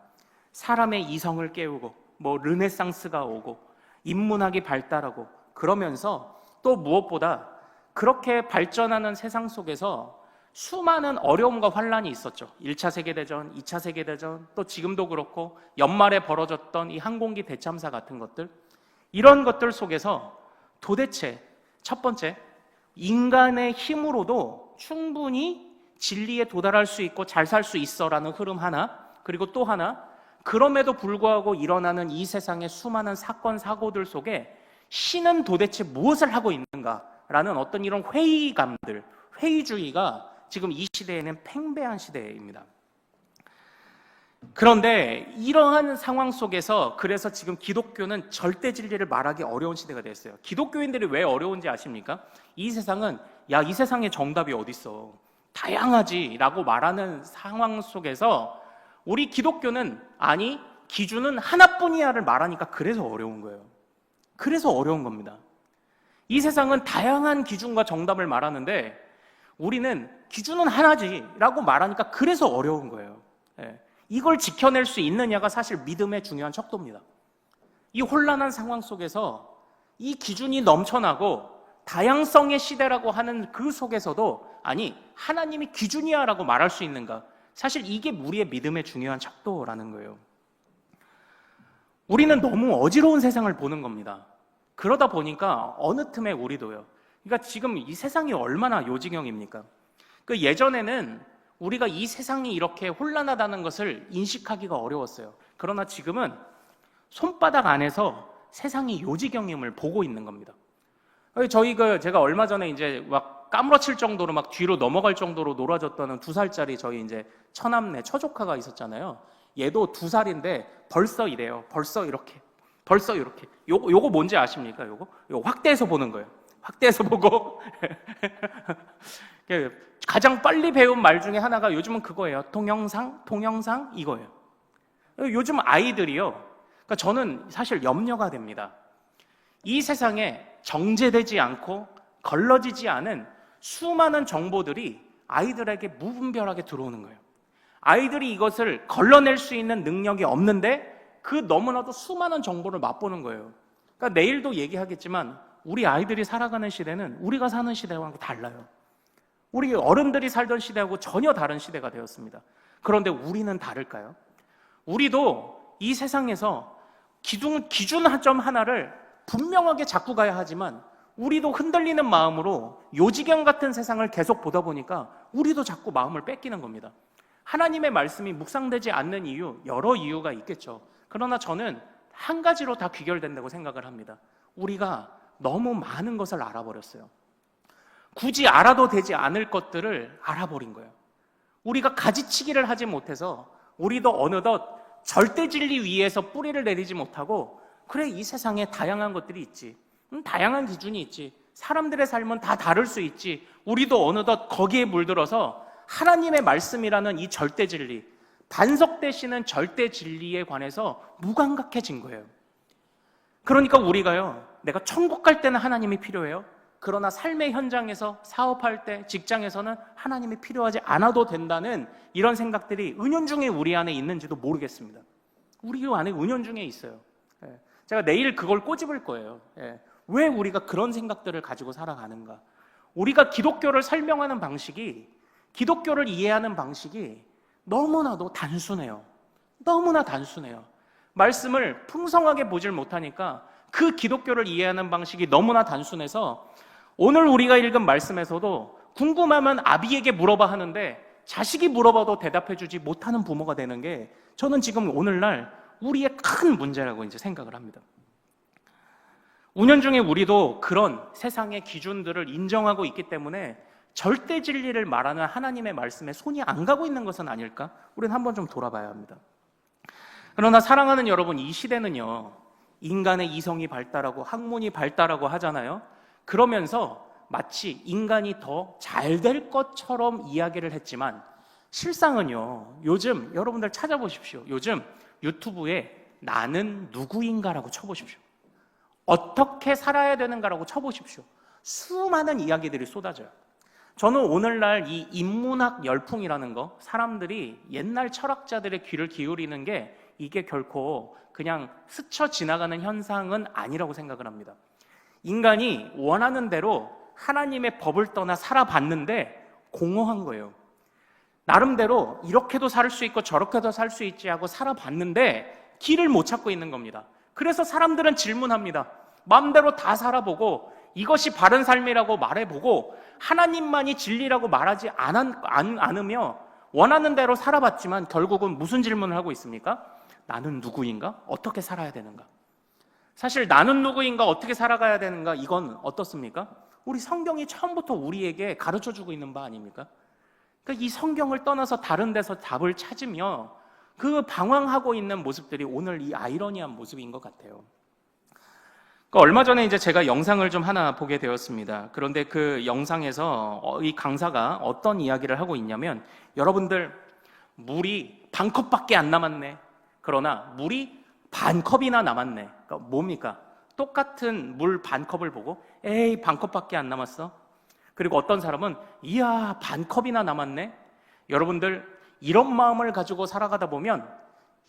사람의 이성을 깨우고 르네상스가 오고 인문학이 발달하고 그러면서 또 무엇보다 그렇게 발전하는 세상 속에서 수많은 어려움과 환란이 있었죠. 1차 세계대전, 2차 세계대전, 또 지금도 그렇고 연말에 벌어졌던 이 항공기 대참사 같은 것들, 이런 것들 속에서 도대체 첫 번째, 인간의 힘으로도 충분히 진리에 도달할 수 있고 잘 살 수 있어라는 흐름 하나, 그리고 또 하나, 그럼에도 불구하고 일어나는 이 세상의 수많은 사건, 사고들 속에 신은 도대체 무엇을 하고 있는가라는 어떤 이런 회의감들, 회의주의가 지금 이 시대에는 팽배한 시대입니다. 그런데 이러한 상황 속에서 그래서 지금 기독교는 절대 진리를 말하기 어려운 시대가 됐어요. 기독교인들이 왜 어려운지 아십니까? 이 세상은 이 세상에 정답이 어디 있어? 다양하지라고 말하는 상황 속에서 우리 기독교는 아니, 기준은 하나뿐이야를 말하니까 그래서 어려운 거예요. 그래서 어려운 겁니다. 이 세상은 다양한 기준과 정답을 말하는데 우리는 기준은 하나지라고 말하니까 그래서 어려운 거예요. 이걸 지켜낼 수 있느냐가 사실 믿음의 중요한 척도입니다. 이 혼란한 상황 속에서 이 기준이 넘쳐나고 다양성의 시대라고 하는 그 속에서도 아니, 하나님이 기준이야 라고 말할 수 있는가? 사실 이게 우리의 믿음의 중요한 척도라는 거예요. 우리는 너무 어지러운 세상을 보는 겁니다. 그러다 보니까 어느 틈에 우리도요. 그러니까 지금 이 세상이 얼마나 요지경입니까? 그 예전에는 우리가 이 세상이 이렇게 혼란하다는 것을 인식하기가 어려웠어요. 그러나 지금은 손바닥 안에서 세상이 요지경임을 보고 있는 겁니다. 제가 얼마 전에 이제 막 까무러칠 정도로 막 뒤로 넘어갈 정도로 놀아줬다는 2살짜리 저희 이제 처남매, 처조카가 있었잖아요. 얘도 2살인데 벌써 이래요. 벌써 이렇게. 요거 뭔지 아십니까? 요거 확대해서 보는 거예요. 확대해서 보고. 가장 빨리 배운 말 중에 하나가 요즘은 그거예요. 동영상 이거예요. 요즘 아이들이요. 그러니까 저는 사실 염려가 됩니다. 이 세상에 정제되지 않고 걸러지지 않은 수많은 정보들이 아이들에게 무분별하게 들어오는 거예요. 아이들이 이것을 걸러낼 수 있는 능력이 없는데 그 너무나도 수많은 정보를 맛보는 거예요. 그러니까 내일도 얘기하겠지만 우리 아이들이 살아가는 시대는 우리가 사는 시대와 달라요. 우리 어른들이 살던 시대하고 전혀 다른 시대가 되었습니다. 그런데 우리는 다를까요? 우리도 이 세상에서 기준 하나를 분명하게 잡고 가야 하지만 우리도 흔들리는 마음으로 요지경 같은 세상을 계속 보다 보니까 우리도 자꾸 마음을 뺏기는 겁니다. 하나님의 말씀이 묵상되지 않는 이유, 여러 이유가 있겠죠. 그러나 저는 한 가지로 다 귀결된다고 생각을 합니다. 우리가 너무 많은 것을 알아버렸어요. 굳이 알아도 되지 않을 것들을 알아버린 거예요. 우리가 가지치기를 하지 못해서 우리도 어느덧 절대 진리 위에서 뿌리를 내리지 못하고 그래, 이 세상에 다양한 것들이 있지. 다양한 기준이 있지. 사람들의 삶은 다 다를 수 있지. 우리도 어느덧 거기에 물들어서 하나님의 말씀이라는 이 절대 진리, 반석되시는 절대 진리에 관해서 무감각해진 거예요. 그러니까 우리가요, 내가 천국 갈 때는 하나님이 필요해요. 그러나 삶의 현장에서 사업할 때, 직장에서는 하나님이 필요하지 않아도 된다는 이런 생각들이 은연중에 우리 안에 있는지도 모르겠습니다. 우리 안에 은연중에 있어요. 제가 내일 그걸 꼬집을 거예요. 왜 우리가 그런 생각들을 가지고 살아가는가? 우리가 기독교를 설명하는 방식이, 기독교를 이해하는 방식이 너무나도 단순해요. 너무나 단순해요. 말씀을 풍성하게 보질 못하니까 그 기독교를 이해하는 방식이 너무나 단순해서 오늘 우리가 읽은 말씀에서도 궁금하면 아비에게 물어봐 하는데 자식이 물어봐도 대답해주지 못하는 부모가 되는 게 저는 지금 오늘날 우리의 큰 문제라고 이제 생각을 합니다. 운연중에 우리도 그런 세상의 기준들을 인정하고 있기 때문에 절대 진리를 말하는 하나님의 말씀에 손이 안 가고 있는 것은 아닐까? 우리는 한번 좀 돌아봐야 합니다. 그러나 사랑하는 여러분, 이 시대는요, 인간의 이성이 발달하고 학문이 발달하고 하잖아요. 그러면서 마치 인간이 더 잘 될 것처럼 이야기를 했지만 실상은요, 요즘 여러분들 찾아보십시오. 요즘 유튜브에 나는 누구인가라고 쳐보십시오. 어떻게 살아야 되는가라고 쳐보십시오. 수많은 이야기들이 쏟아져요. 저는 오늘날 이 인문학 열풍이라는 거, 사람들이 옛날 철학자들의 귀를 기울이는 게 이게 결코 그냥 스쳐 지나가는 현상은 아니라고 생각을 합니다. 인간이 원하는 대로 하나님의 법을 떠나 살아봤는데 공허한 거예요. 나름대로 이렇게도 살 수 있고 저렇게도 살 수 있지 하고 살아봤는데 길을 못 찾고 있는 겁니다. 그래서 사람들은 질문합니다. 마음대로 다 살아보고 이것이 바른 삶이라고 말해보고 하나님만이 진리라고 말하지 않으며 원하는 대로 살아봤지만 결국은 무슨 질문을 하고 있습니까? 나는 누구인가? 어떻게 살아야 되는가? 사실 나는 누구인가? 어떻게 살아가야 되는가? 이건 어떻습니까? 우리 성경이 처음부터 우리에게 가르쳐주고 있는 바 아닙니까? 그러니까 이 성경을 떠나서 다른 데서 답을 찾으며 그 방황하고 있는 모습들이 오늘 이 아이러니한 모습인 것 같아요. 얼마 전에 이제 제가 영상을 좀 하나 보게 되었습니다. 그런데 그 영상에서 이 강사가 어떤 이야기를 하고 있냐면, 여러분들 물이 반 컵밖에 안 남았네. 그러나 물이 반 컵이나 남았네. 그러니까 뭡니까? 똑같은 물 반 컵을 보고 에이 반 컵밖에 안 남았어. 그리고 어떤 사람은 이야 반 컵이나 남았네. 여러분들 이런 마음을 가지고 살아가다 보면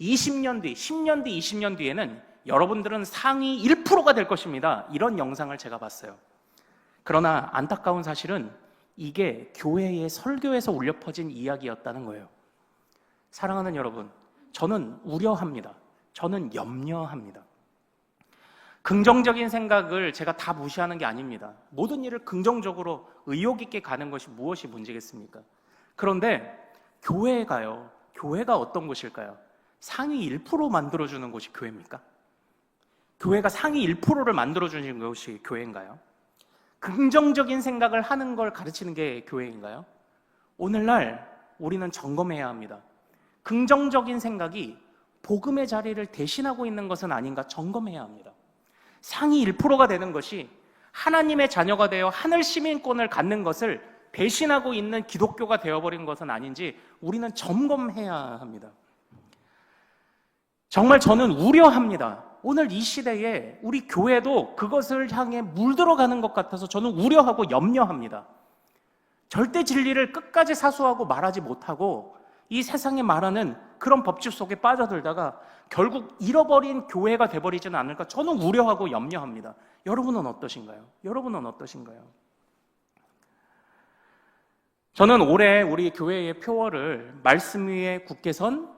20년 뒤, 10년 뒤, 20년 뒤에는 여러분들은 상위 1%가 될 것입니다. 이런 영상을 제가 봤어요. 그러나 안타까운 사실은 이게 교회의 설교에서 울려 퍼진 이야기였다는 거예요. 사랑하는 여러분, 저는 우려합니다. 저는 염려합니다. 긍정적인 생각을 제가 다 무시하는 게 아닙니다. 모든 일을 긍정적으로 의욕 있게 가는 것이 무엇이 문제겠습니까? 그런데 교회가요, 교회가 어떤 곳일까요? 상위 1% 만들어주는 곳이 교회입니까? 교회가 상위 1%를 만들어주는 것이 교회인가요? 긍정적인 생각을 하는 걸 가르치는 게 교회인가요? 오늘날 우리는 점검해야 합니다. 긍정적인 생각이 복음의 자리를 대신하고 있는 것은 아닌가 점검해야 합니다. 상위 1%가 되는 것이 하나님의 자녀가 되어 하늘 시민권을 갖는 것을 배신하고 있는 기독교가 되어버린 것은 아닌지 우리는 점검해야 합니다. 정말 저는 우려합니다. 오늘 이 시대에 우리 교회도 그것을 향해 물들어가는 것 같아서 저는 우려하고 염려합니다. 절대 진리를 끝까지 사수하고 말하지 못하고 이 세상에 말하는 그런 법칙 속에 빠져들다가 결국 잃어버린 교회가 돼버리지는 않을까, 저는 우려하고 염려합니다. 여러분은 어떠신가요? 여러분은 어떠신가요? 저는 올해 우리 교회의 표어를 말씀 위에 굳게 선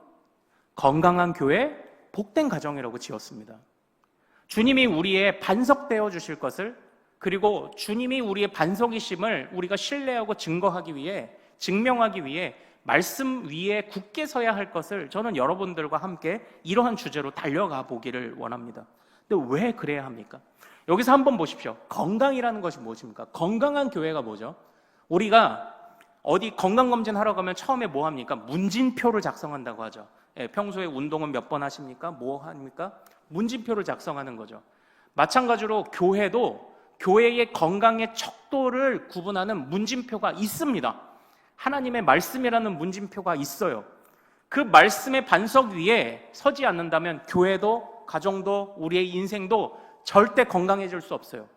건강한 교회, 복된 가정이라고 지었습니다. 주님이 우리의 반석되어 주실 것을, 그리고 주님이 우리의 반석이심을 우리가 신뢰하고 증거하기 위해, 증명하기 위해 말씀 위에 굳게 서야 할 것을 저는 여러분들과 함께 이러한 주제로 달려가 보기를 원합니다. 근데 왜 그래야 합니까? 여기서 한번 보십시오. 건강이라는 것이 무엇입니까? 건강한 교회가 뭐죠? 우리가 어디 건강검진 하러 가면 처음에 뭐 합니까? 문진표를 작성한다고 하죠. 평소에 운동은 몇 번 하십니까? 뭐 합니까? 문진표를 작성하는 거죠. 마찬가지로 교회도 교회의 건강의 척도를 구분하는 문진표가 있습니다. 하나님의 말씀이라는 문진표가 있어요. 그 말씀의 반석 위에 서지 않는다면 교회도, 가정도, 우리의 인생도 절대 건강해질 수 없어요.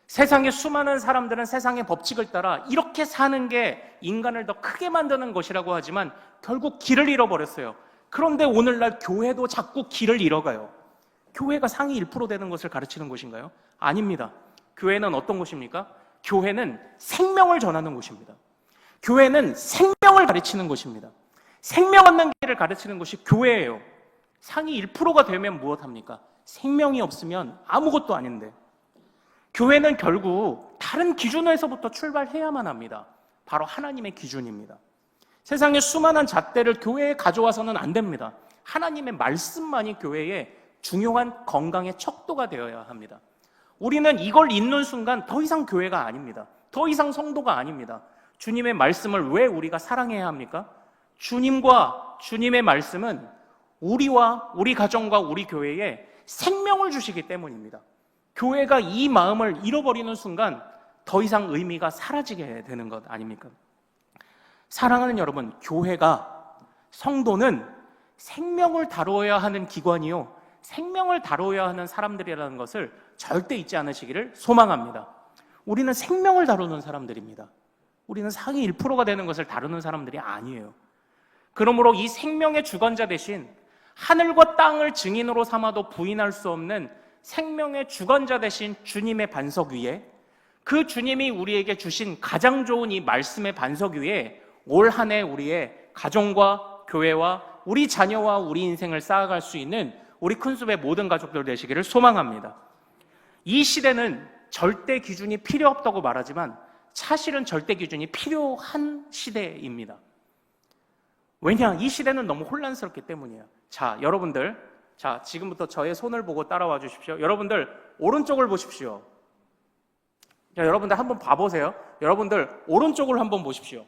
세상의 수많은 사람들은 세상의 법칙을 따라 이렇게 사는 게 인간을 더 크게 만드는 것이라고 하지만 결국 길을 잃어버렸어요. 그런데 오늘날 교회도 자꾸 길을 잃어가요. 교회가 상위 1% 되는 것을 가르치는 곳인가요? 아닙니다. 교회는 어떤 곳입니까? 교회는 생명을 전하는 곳입니다. 교회는 생명을 가르치는 곳입니다. 생명 얻는 길을 가르치는 곳이 교회예요. 상위 1%가 되면 무엇합니까? 생명이 없으면 아무것도 아닌데, 교회는 결국 다른 기준에서부터 출발해야만 합니다. 바로 하나님의 기준입니다. 세상의 수많은 잣대를 교회에 가져와서는 안 됩니다. 하나님의 말씀만이 교회의 중요한 건강의 척도가 되어야 합니다. 우리는 이걸 잊는 순간 더 이상 교회가 아닙니다. 더 이상 성도가 아닙니다. 주님의 말씀을 왜 우리가 사랑해야 합니까? 주님과 주님의 말씀은 우리와 우리 가정과 우리 교회에 생명을 주시기 때문입니다. 교회가 이 마음을 잃어버리는 순간 더 이상 의미가 사라지게 되는 것 아닙니까? 사랑하는 여러분, 교회가, 성도는 생명을 다루어야 하는 기관이요, 생명을 다루어야 하는 사람들이라는 것을 절대 잊지 않으시기를 소망합니다. 우리는 생명을 다루는 사람들입니다. 우리는 상위 1%가 되는 것을 다루는 사람들이 아니에요. 그러므로 이 생명의 주관자 대신 하늘과 땅을 증인으로 삼아도 부인할 수 없는 생명의 주관자 대신 주님의 반석 위에, 그 주님이 우리에게 주신 가장 좋은 이 말씀의 반석 위에 올 한 해 우리의 가정과 교회와 우리 자녀와 우리 인생을 쌓아갈 수 있는 우리 큰숲의 모든 가족들 되시기를 소망합니다. 이 시대는 절대 기준이 필요 없다고 말하지만 사실은 절대 기준이 필요한 시대입니다. 왜냐? 이 시대는 너무 혼란스럽기 때문이에요. 자, 여러분들, 자, 지금부터 저의 손을 보고 따라와 주십시오. 여러분들, 오른쪽을 보십시오. 자, 여러분들 한번 봐보세요. 여러분들, 오른쪽을 한번 보십시오.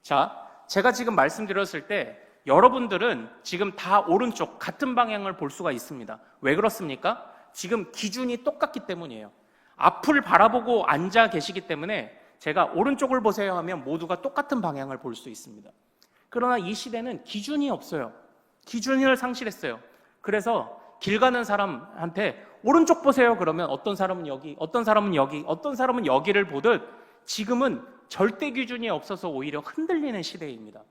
자, 제가 지금 말씀드렸을 때 여러분들은 지금 다 오른쪽 같은 방향을 볼 수가 있습니다. 왜 그렇습니까? 지금 기준이 똑같기 때문이에요. 앞을 바라보고 앉아 계시기 때문에 제가 오른쪽을 보세요 하면 모두가 똑같은 방향을 볼 수 있습니다. 그러나 이 시대는 기준이 없어요. 기준을 상실했어요. 그래서 길 가는 사람한테 오른쪽 보세요 그러면 어떤 사람은 여기, 어떤 사람은 여기, 어떤 사람은 여기를 보듯 지금은 절대 기준이 없어서 오히려 흔들리는 시대입니다.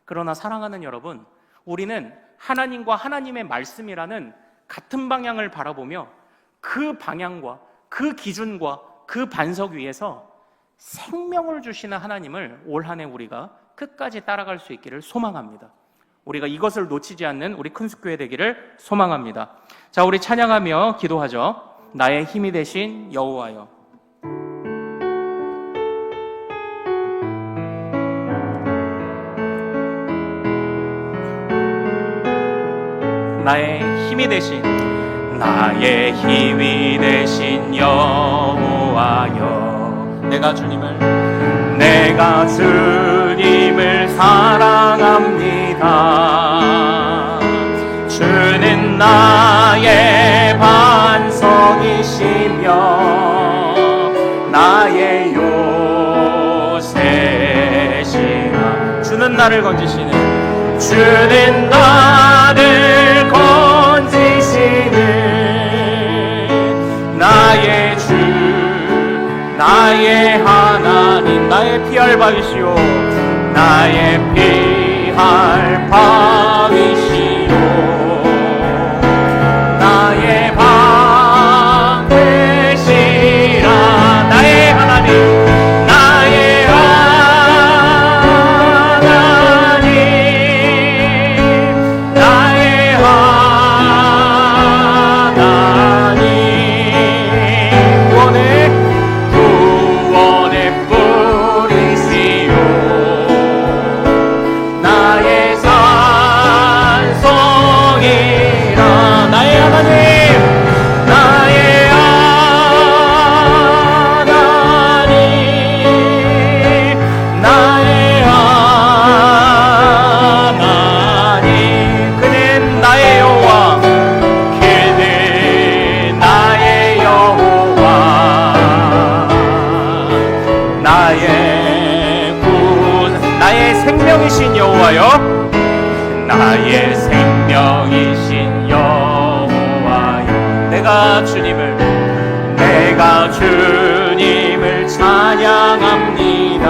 그러나 사랑하는 여러분, 우리는 하나님과 하나님의 말씀이라는 같은 방향을 바라보며 그 방향과 그 기준과 그 반석 위에서 생명을 주시는 하나님을 올 한 해 우리가 끝까지 따라갈 수 있기를 소망합니다. 우리가 이것을 놓치지 않는 우리 큰숙교회 되기를 소망합니다. 자, 우리 찬양하며 기도하죠. 나의 힘이 되신 여호와여. 나의 힘이 되신 여호와여. 내가 주님을 사랑합니다. 주는 나의 반석이시며 나의 요새시라. 주는 나를 건지시는 나의 주, 나의 하나님, 나의 피할 바위시오, 나의 피할 바위시오, 나의 방 되시라. 나의 하나님, 나의 하나님, 나의 하나님, 구원의 뿌리시오, 나의 산성이라. 나의 하나님, 나의 하나님, 나의 하나님. 그는 나의 여호와, 그는 나의 여호와, 나의 생명이신 여호와여, 나의 생명이신 여호와여. 내가 주님을 찬양합니다.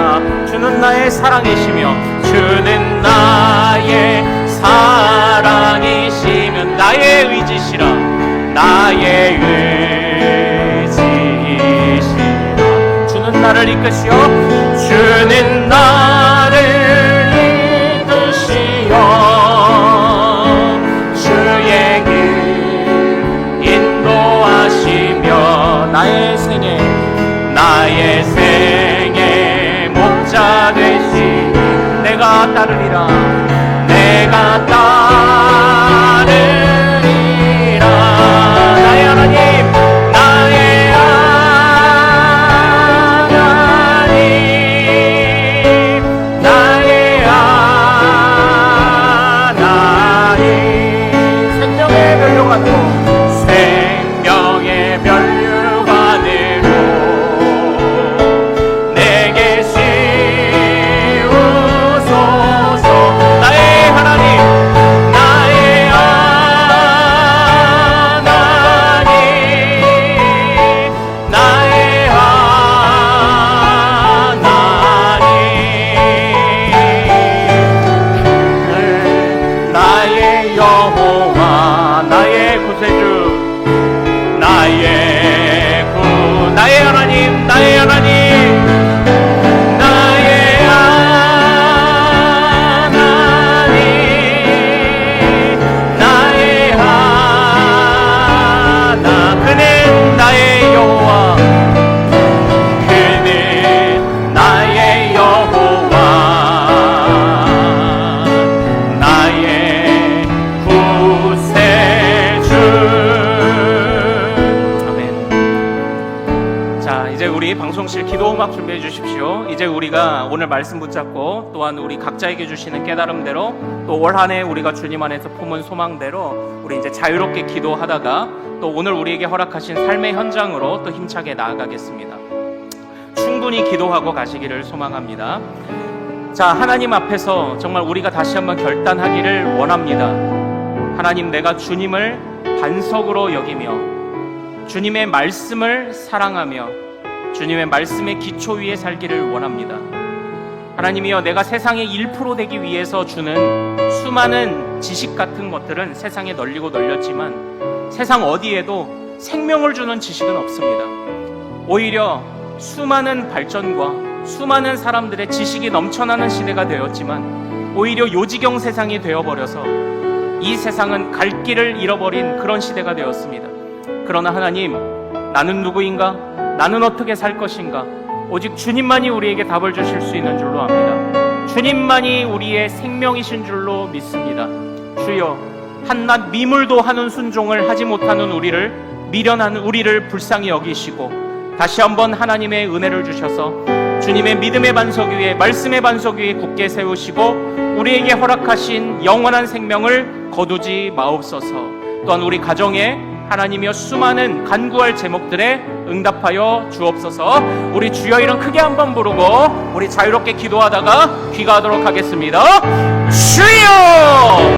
주는 나의 사랑이시며, 주는 나의 사랑이시며 나의 의지시라. 나의 의지시라. 주는 나를 이끄시어, 주는 나를 이끄시어 주의 길 인도하시며 나의 생애 목자 되시니 내가 따르리라. 나의 하나님, 나의 생명의 면류관으로 내게 씌우소서. 나의 하나님, 나의 하나님, 나의 하나님, 나의 여호와, 나의 구세주, 나의 하나님, 나의 하나님, 나의 하나님, 나의 하나. 그는 나의 여호와, 그는 나의 여호와, 나의 구세주. 자, 이제 우리 방송실 기도음악 준비해 주십시오. 이제 우리가 오늘 말씀 붙잡고 또한 우리 각자에게 주시는 깨달음대로 또 올 한 해 우리가 주님 안에서 품은 소망대로 우리 이제 자유롭게 기도하다가 또 오늘 우리에게 허락하신 삶의 현장으로 또 힘차게 나아가겠습니다. 충분히 기도하고 가시기를 소망합니다. 자, 하나님 앞에서 정말 우리가 다시 한번 결단하기를 원합니다. 하나님, 내가 주님을 반석으로 여기며 주님의 말씀을 사랑하며 주님의 말씀의 기초 위에 살기를 원합니다. 하나님이여, 내가 세상의 1% 되기 위해서 주는 수많은 지식 같은 것들은 세상에 널리고 널렸지만 세상 어디에도 생명을 주는 지식은 없습니다. 오히려 수많은 발전과 수많은 사람들의 지식이 넘쳐나는 시대가 되었지만 오히려 요지경 세상이 되어버려서 이 세상은 갈 길을 잃어버린 그런 시대가 되었습니다. 그러나 하나님, 나는 누구인가? 나는 어떻게 살 것인가? 오직 주님만이 우리에게 답을 주실 수 있는 줄로 압니다. 주님만이 우리의 생명이신 줄로 믿습니다. 주여, 한낱 미물도 하는 순종을 하지 못하는 우리를, 미련한 우리를 불쌍히 여기시고 다시 한번 하나님의 은혜를 주셔서 주님의 믿음의 반석 위에, 말씀의 반석 위에 굳게 세우시고 우리에게 허락하신 영원한 생명을 거두지 마옵소서. 또한 우리 가정에 하나님이여 수많은 간구할 제목들에 응답하여 주옵소서. 우리 주여 이름 크게 한번 부르고 우리 자유롭게 기도하다가 귀가하도록 하겠습니다. 주여!